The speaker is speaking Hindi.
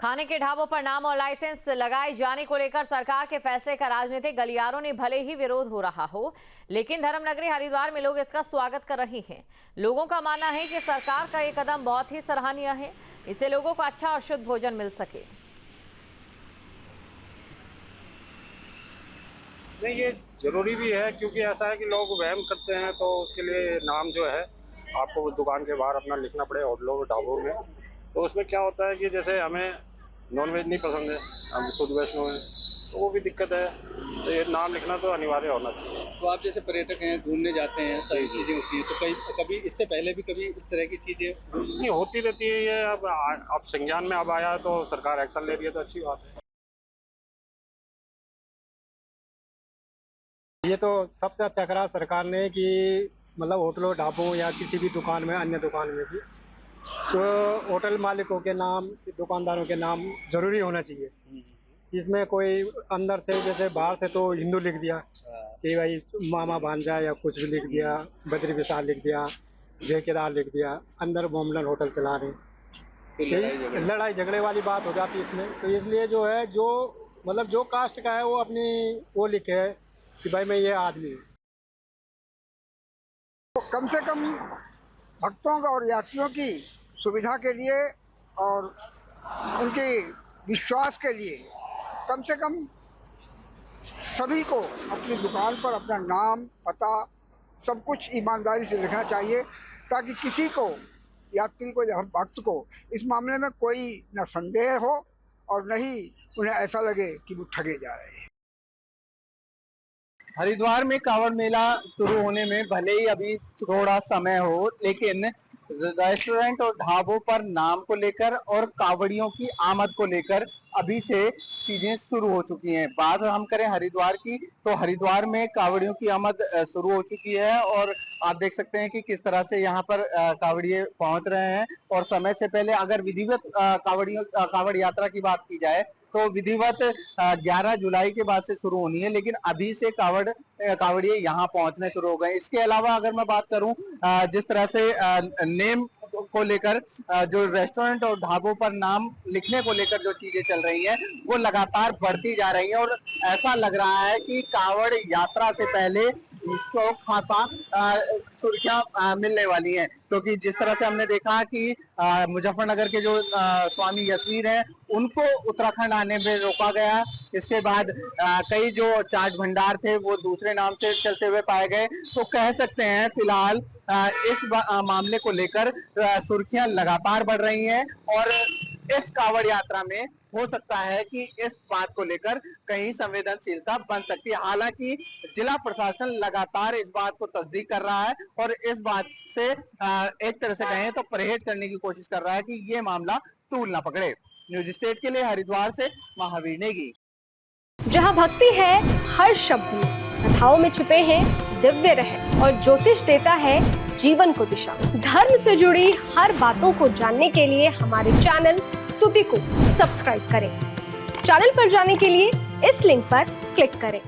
खाने के ढाबों पर नाम और लाइसेंस लगाए जाने को लेकर सरकार के फैसले का राजनीतिक गलियारों ने भले ही विरोध हो रहा हो, लेकिन धर्मनगरी हरिद्वार में लोग इसका स्वागत कर रहे हैं। लोगों का मानना है कि सरकार का ये कदम बहुत ही सराहनीय है। इससे लोगों को अच्छा और शुद्ध भोजन मिल सके। नहीं, ये जरूरी भी है क्योंकि ऐसा है कि लोग वहम करते हैं, तो उसके लिए नाम जो है आपको दुकान के बाहर अपना लिखना पड़े होटलों ढाबों में। तो उसमें क्या होता है कि जैसे हमें नॉनवेज नहीं पसंद है, हम शुद्ध वैष्णव हैं, तो वो भी दिक्कत है। तो ये नाम लिखना तो अनिवार्य होना चाहिए। तो आप जैसे पर्यटक हैं, घूमने जाते हैं, सारी चीजें होती हैं, तो कभी इससे पहले भी कभी इस तरह की चीजें नहीं होती रहती है। ये अब संज्ञान में अब आया तो सरकार एक्शन ले रही है, तो अच्छी बात है। ये तो सबसे अच्छा करा सरकार ने कि मतलब होटलों ढाबों या किसी भी दुकान में, अन्य दुकान में भी, तो होटल मालिकों के नाम, दुकानदारों के नाम जरूरी होना चाहिए। इसमें कोई अंदर से, जैसे बाहर से तो हिंदू लिख दिया कि भाई मामा भांजा या कुछ भी लिख दिया, बद्री विशाल लिख दिया, जय केदार लिख दिया, अंदर बॉम्बलन होटल चला रहे, तो लड़ाई झगड़े वाली बात हो जाती है इसमें। तो इसलिए जो है, जो मतलब जो कास्ट का है वो अपनी वो लिखे है कि भाई मैं ये आदमी हूँ। तो कम से कम भक्तों का और यात्रियों की सुविधा के लिए और उनके विश्वास के लिए कम से कम सभी को अपनी दुकान पर अपना नाम, पता, सब कुछ ईमानदारी से लिखना चाहिए, ताकि किसी को, यात्री को या भक्त को इस मामले में कोई न संदेह हो और न ही उन्हें ऐसा लगे कि वो ठगे जा रहे हैं। हरिद्वार में कांवड़ मेला शुरू होने में भले ही अभी थोड़ा समय हो, लेकिन रेस्टोरेंट और ढाबों पर नाम को लेकर और कांवड़ियों की आमद को लेकर अभी से चीजें शुरू हो चुकी हैं। बात हम करें हरिद्वार की, तो हरिद्वार में कांवड़ियों की आमद शुरू हो चुकी है और आप देख सकते हैं कि किस तरह से यहाँ पर कांवड़िए पहुंच रहे हैं। और समय से पहले अगर विधिवत कांवड़ यात्रा की बात की जाए तो विधिवत 11 जुलाई के बाद से शुरू होनी है, लेकिन अभी से कांवड़िए यहाँ पहुंचने शुरू हो गए। इसके अलावा अगर मैं बात करूं, जिस तरह से नेम को लेकर, जो रेस्टोरेंट और ढाबों पर नाम लिखने को लेकर जो चीजें चल रही हैं वो लगातार बढ़ती जा रही हैं और ऐसा लग रहा है कि कांवड़ यात्रा से पहले इसको खासा सुर्खियां मिलने वाली हैं। क्योंकि जिस तरह से हमने देखा कि मुजफ्फरनगर के जो स्वामी यशवीर हैं उनको उत्तराखंड आने में रोका गया। इसके बाद कई जो चाट भंडार थे वो दूसरे नाम से चलते हुए पाए गए। तो कह सकते हैं फिलहाल इस मामले को लेकर सुर्खियां लगातार बढ़ रही हैं और इस कांवड़ यात्रा में हो सकता है कि इस बात को लेकर कहीं संवेदनशीलता बन सकती है। हालांकि जिला प्रशासन लगातार इस बात को तस्दीक कर रहा है और इस बात से एक तरह से कहें तो परहेज करने की कोशिश कर रहा है कि ये मामला तूल ना पकड़े। न्यूज स्टेट के लिए हरिद्वार से महावीर नेगी। जहाँ भक्ति है हर शब्द में, कथाओं में छिपे हैं दिव्य रहस्य और ज्योतिष देता है जीवन को दिशा। धर्म से जुड़ी हर बातों को जानने के लिए हमारे चैनल स्तुति को सब्सक्राइब करें। चैनल पर जाने के लिए इस लिंक पर क्लिक करें।